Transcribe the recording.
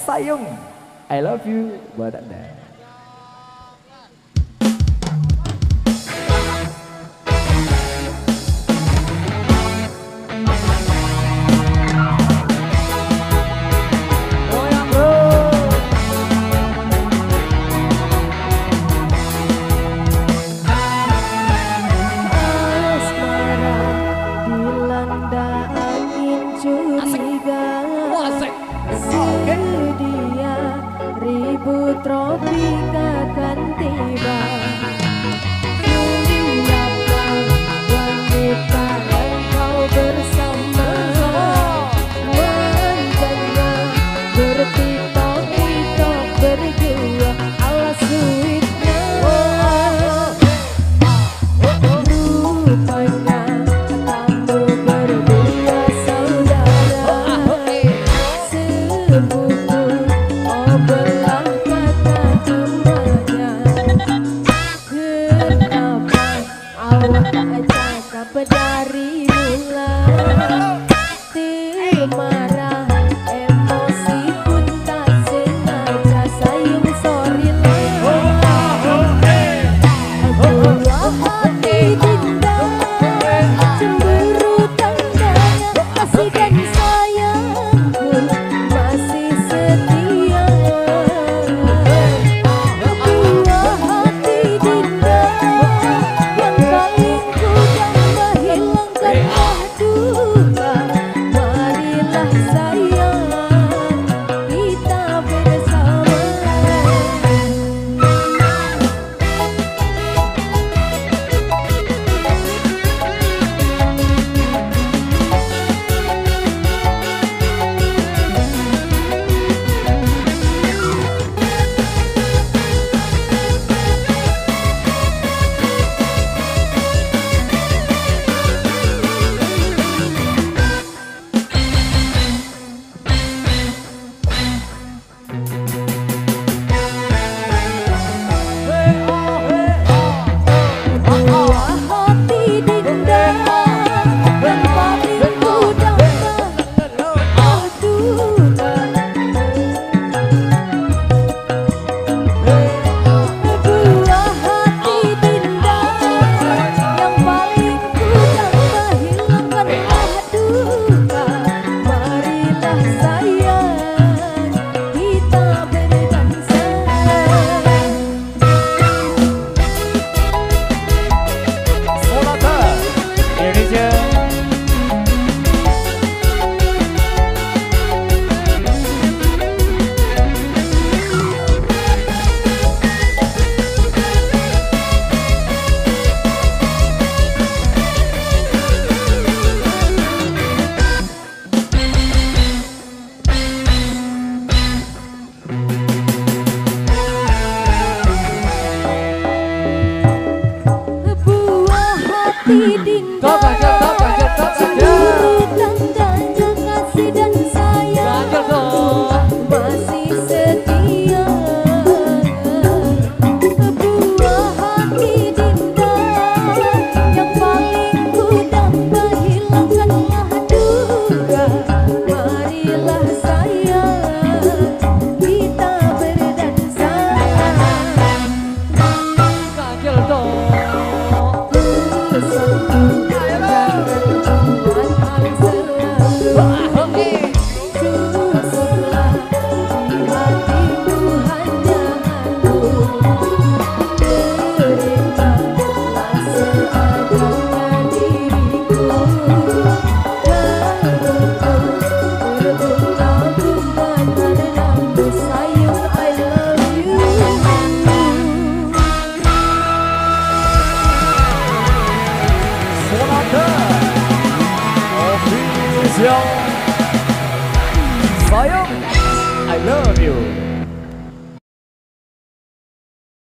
Sayung, I love you buat Anda. Tropika kan tiba, siapkan wanita yang kau bersama, manjanya bertitok-titok berdua ala sweetnya. Rupanya kamu berdua saudara, sepupu obelah. Dari mula marah emosi pun tak sengaja sayang sorry lah. Dua hati dinda cemburu tandanya kasih dan sayangku masih setia. Dua hati dinda yang paling Sayang, I love you.